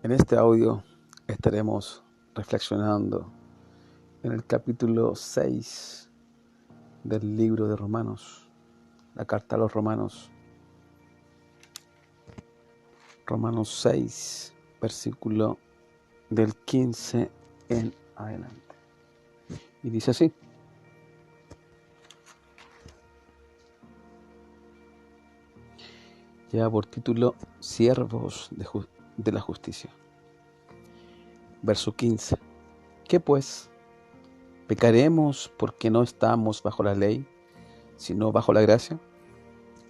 En este audio estaremos reflexionando en el capítulo 6 del libro de Romanos, la carta a los Romanos. Romanos 6, versículo del 15 en adelante. Y dice así: lleva por título Siervos de la Justicia. Verso 15. ¿Qué pues? ¿Pecaremos porque no estamos bajo la ley, sino bajo la gracia?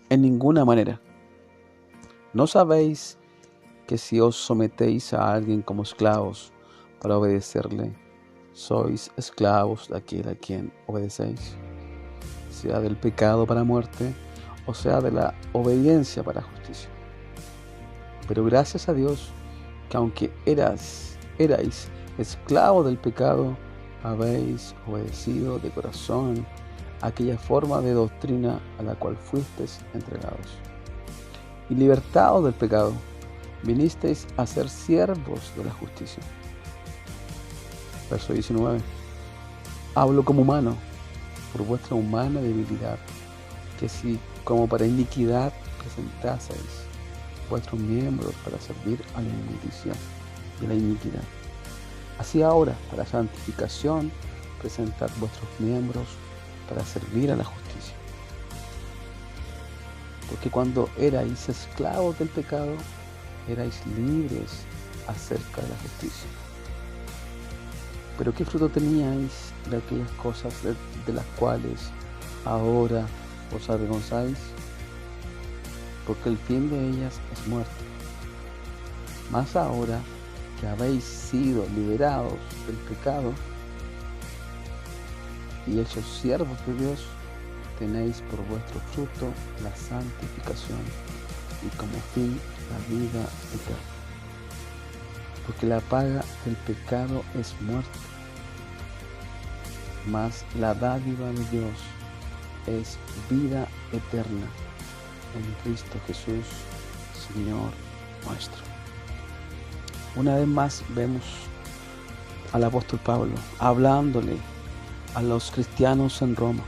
En ninguna manera. ¿No sabéis que si os sometéis a alguien como esclavos para obedecerle, sois esclavos de aquel a quien obedecéis, sea del pecado para muerte o sea de la obediencia para justicia? Pero gracias a Dios que aunque erais esclavos del pecado, habéis obedecido de corazón aquella forma de doctrina a la cual fuisteis entregados. Y libertados del pecado, vinisteis a ser siervos de la justicia. Verso 19. Hablo como humano, por vuestra humana debilidad, que si como para iniquidad presentaseis vuestros miembros para servir a la inmundicia de la iniquidad, así ahora para santificación presentad vuestros miembros para servir a la justicia. Porque cuando erais esclavos del pecado, erais libres acerca de la justicia. Pero ¿qué fruto teníais de aquellas cosas de las cuales ahora os avergonzáis? Porque el fin de ellas es muerte. Mas ahora que habéis sido liberados del pecado y hechos siervos de Dios, tenéis por vuestro fruto la santificación y como fin la vida eterna. Porque la paga del pecado es muerte, mas la dádiva de Dios es vida eterna en Cristo Jesús, Señor nuestro. Una vez más vemos al apóstol Pablo hablándole a los cristianos en Roma,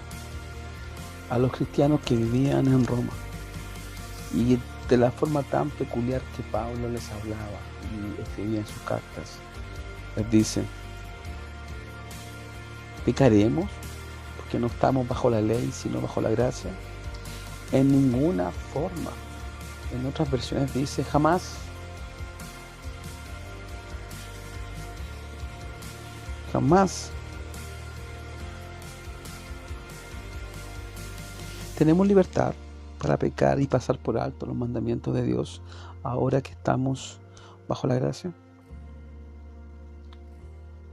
a los cristianos que vivían en Roma, y de la forma tan peculiar que Pablo les hablaba y escribía en sus cartas. Les dice: ¿pecaremos porque no estamos bajo la ley, sino bajo la gracia? En ninguna forma. En otras versiones dice jamás. Jamás. Tenemos libertad para pecar y pasar por alto los mandamientos de Dios ahora que estamos bajo la gracia.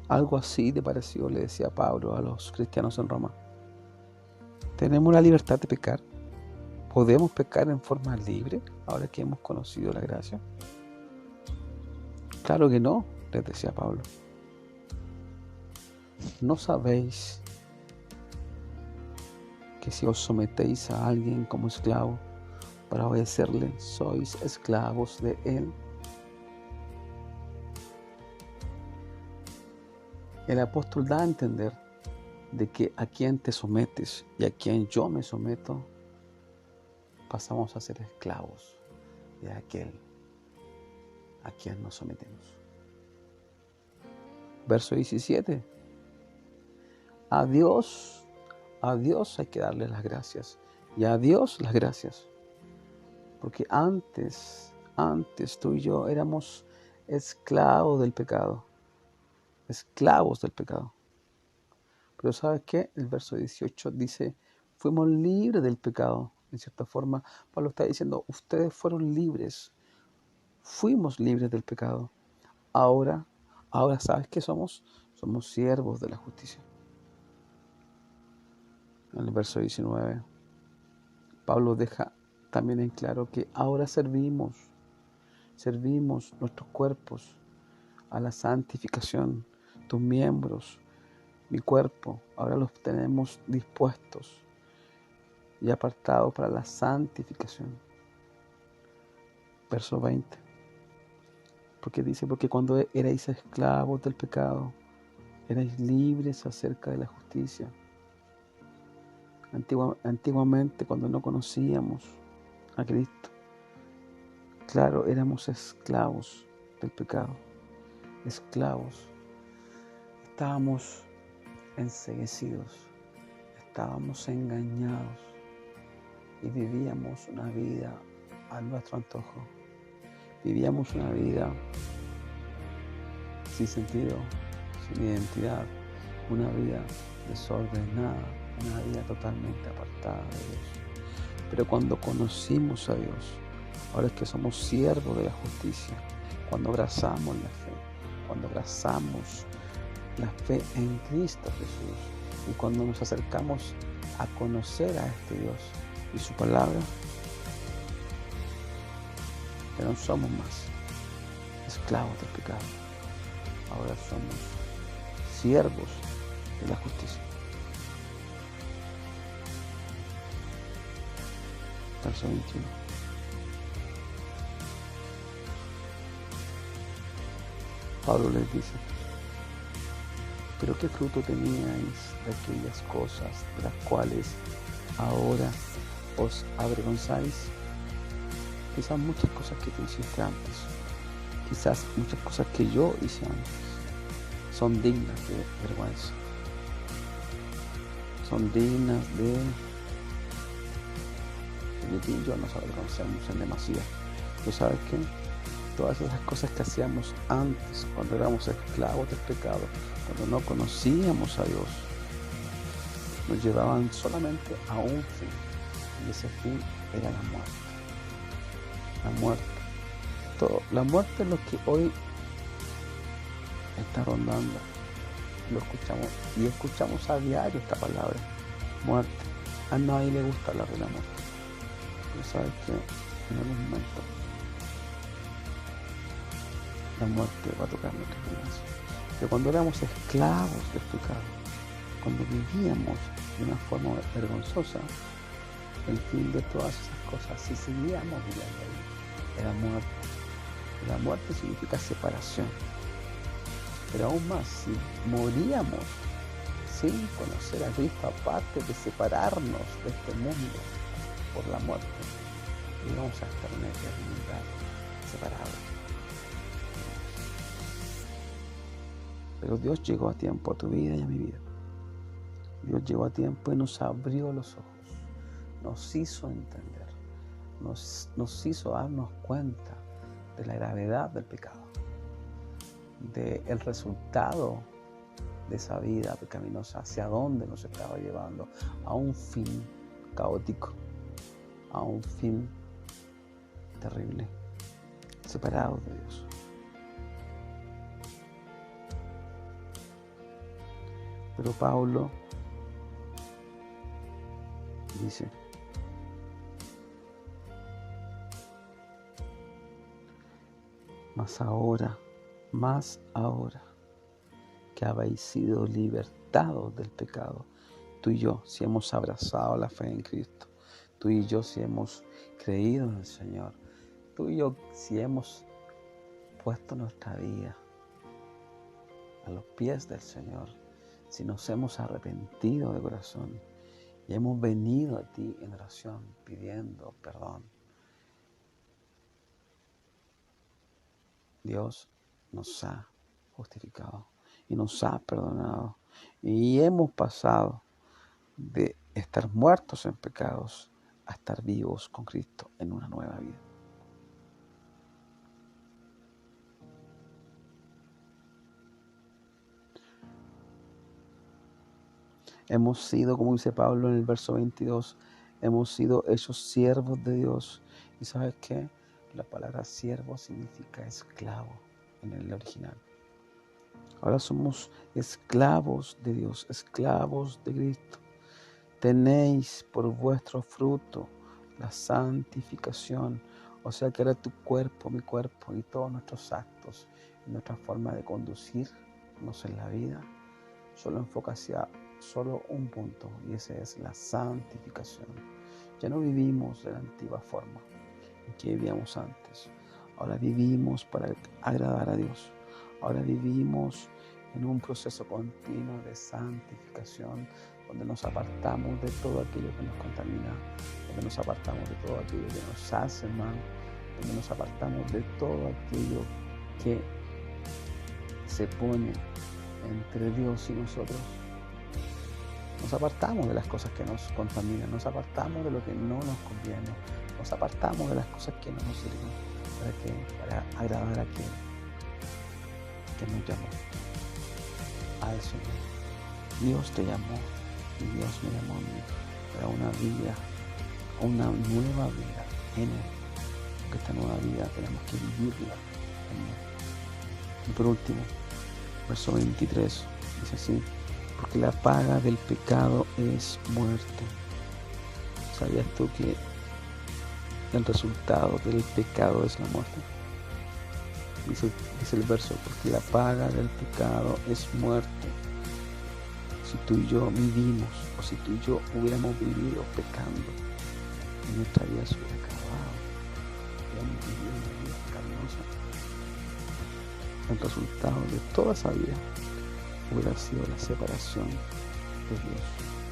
Algo así de parecido le decía Pablo a los cristianos en Roma. ¿Tenemos la libertad de pecar? ¿Podemos pecar en forma libre ahora que hemos conocido la gracia? Claro que no, les decía Pablo. ¿No sabéis que si os sometéis a alguien como esclavo para obedecerle, sois esclavos de él? El apóstol da a entender de que a quien te sometes y a quien yo me someto, pasamos a ser esclavos de aquel a quien nos sometemos. Verso 17. A Dios hay que darle las gracias, y a Dios las gracias, porque antes tú y yo éramos esclavos del pecado, pero ¿sabes qué? El verso 18 dice: fuimos libres del pecado. En cierta forma, Pablo está diciendo: ustedes fueron libres, fuimos libres del pecado. Ahora ¿sabes qué somos? Somos siervos de la justicia. En el verso 19, Pablo deja también en claro que ahora servimos nuestros cuerpos a la santificación. Tus miembros, mi cuerpo, ahora los tenemos dispuestos y apartados para la santificación. Verso 20. Porque dice, porque cuando erais esclavos del pecado, erais libres acerca de la justicia. Antiguamente, cuando no conocíamos a Cristo, claro, éramos esclavos del pecado, esclavos. Estábamos enceguecidos, estábamos engañados y vivíamos una vida a nuestro antojo. Vivíamos una vida sin sentido, sin identidad, una vida desordenada, una vida totalmente apartada de Dios. Pero cuando conocimos a Dios, ahora es que somos siervos de la justicia, cuando abrazamos la fe, cuando abrazamos la fe en Cristo Jesús y cuando nos acercamos a conocer a este Dios y su palabra, ya no somos más esclavos del pecado, ahora somos siervos de la justicia. Verso 21. Pablo les dice, pero ¿qué fruto teníais de aquellas cosas de las cuales ahora os avergonzáis? Quizás muchas cosas que tú hiciste antes, quizás muchas cosas que yo hice antes, son dignas de vergüenza, son dignas de ti y yo nos avergonzamos en demasía. ¿Tú sabes qué? Todas esas cosas que hacíamos antes, cuando éramos esclavos del pecado, cuando no conocíamos a Dios, nos llevaban solamente a un fin, y ese fin era la muerte. La muerte. La muerte es lo que hoy está rondando. Lo escuchamos y escuchamos a diario esta palabra, muerte. A nadie le gusta hablar de la muerte. Pero sabes que en algún momento la muerte va a tocar nuestras vidas. Pero cuando éramos esclavos del pecado, cuando vivíamos de una forma vergonzosa, el fin de todas esas cosas, si seguíamos viviendo ahí, era muerte. La muerte significa separación. Pero aún más, si moríamos sin conocer a Cristo, aparte de separarnos de este mundo por la muerte, íbamos a estar en una eternidad separados. Pero Dios llegó a tiempo a tu vida y a mi vida. Dios llegó a tiempo y nos abrió los ojos, nos hizo entender, nos hizo darnos cuenta de la gravedad del pecado, del resultado de esa vida pecaminosa, hacia dónde nos estaba llevando, a un fin caótico, a un fin terrible, separados de Dios. Pero Pablo dice, más ahora que habéis sido libertados del pecado, tú y yo, si hemos abrazado la fe en Cristo, tú y yo, si hemos creído en el Señor, tú y yo, si hemos puesto nuestra vida a los pies del Señor, si nos hemos arrepentido de corazón y hemos venido a ti en oración pidiendo perdón, Dios nos ha justificado y nos ha perdonado y hemos pasado de estar muertos en pecados a estar vivos con Cristo en una nueva vida. Hemos sido, como dice Pablo en el verso 22, hemos sido hechos siervos de Dios. ¿Y sabes qué? La palabra siervo significa esclavo en el original. Ahora somos esclavos de Dios, esclavos de Cristo. Tenéis por vuestro fruto la santificación. O sea que ahora tu cuerpo, mi cuerpo y todos nuestros actos y nuestra forma de conducirnos en la vida solo enfoca hacia solo un punto, y ese es la santificación. Ya no vivimos de la antigua forma en que vivíamos antes. Ahora vivimos para agradar a Dios. Ahora vivimos en un proceso continuo de santificación, donde nos apartamos de todo aquello que nos contamina, donde nos apartamos de todo aquello que nos hace mal, donde nos apartamos de todo aquello que se pone entre Dios y nosotros. Nos apartamos de las cosas que nos contaminan, nos apartamos de lo que no nos conviene, nos apartamos de las cosas que no nos sirven. ¿Para qué? Para agradar a aquel que nos llamó, al Señor. Dios te llamó y Dios me llamó a mí para una vida, una nueva vida en Él. Porque esta nueva vida tenemos que vivirla en Él. Y por último, verso 23, dice así: porque la paga del pecado es muerte. ¿Sabías tú que el resultado del pecado es la muerte? Dice el verso: porque la paga del pecado es muerte. Si tú y yo vivimos, o si tú y yo hubiéramos vivido pecando, nuestra vida se hubiera acabado. Hubiéramos vivido una vida pecaminosa. El resultado de toda esa vida hubiera sido la separación de Dios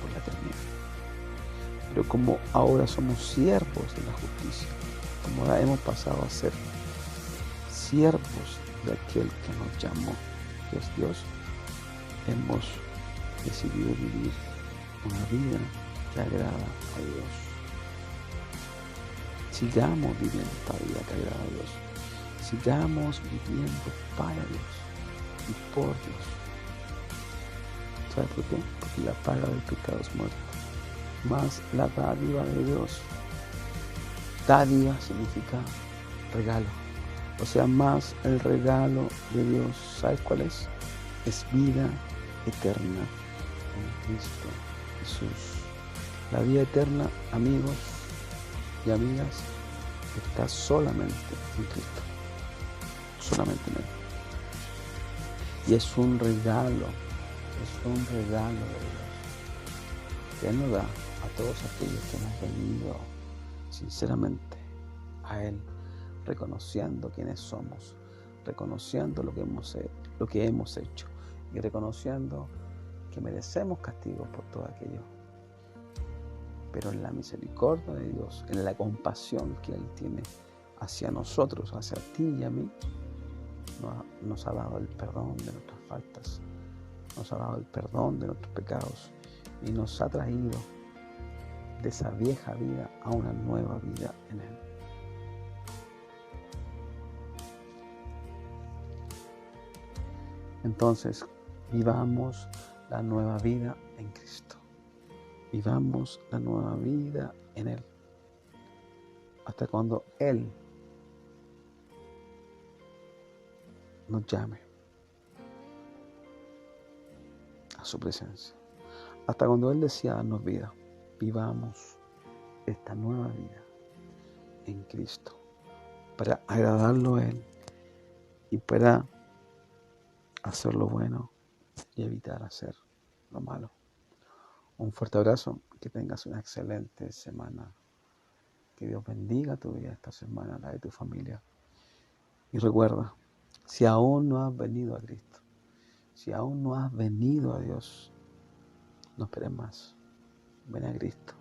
por la eternidad. Pero como ahora somos siervos de la justicia, como ahora hemos pasado a ser siervos de aquel que nos llamó, que es Dios, hemos decidido vivir una vida que agrada a Dios. Sigamos viviendo esta vida que agrada a Dios. Sigamos viviendo para Dios y por Dios. ¿Sabes por qué? Porque la paga del pecado es muerte. Más la dádiva de Dios. Dádiva significa regalo. O sea, más el regalo de Dios. ¿Sabes cuál es? Es vida eterna en Cristo Jesús. La vida eterna, amigos y amigas, está solamente en Cristo. Solamente en Él. Y es un regalo de Dios que Él nos da a todos aquellos que hemos venido sinceramente a Él, reconociendo quiénes somos, reconociendo lo que hemos hecho y reconociendo que merecemos castigo por todo aquello. Pero en la misericordia de Dios, en la compasión que Él tiene hacia nosotros, hacia ti y a mí, nos ha dado el perdón de nuestras faltas, nos ha dado el perdón de nuestros pecados y nos ha traído de esa vieja vida a una nueva vida en Él. Entonces, vivamos la nueva vida en Cristo. Vivamos la nueva vida en Él. Hasta cuando Él nos llame a su presencia. Hasta cuando Él decida darnos vida. Vivamos esta nueva vida en Cristo para agradarlo a Él y para hacer lo bueno y evitar hacer lo malo. Un fuerte abrazo, que tengas una excelente semana. Que Dios bendiga tu vida esta semana, la de tu familia. Y recuerda, si aún no has venido a Cristo, si aún no has venido a Dios, no esperes más. Ven a Cristo.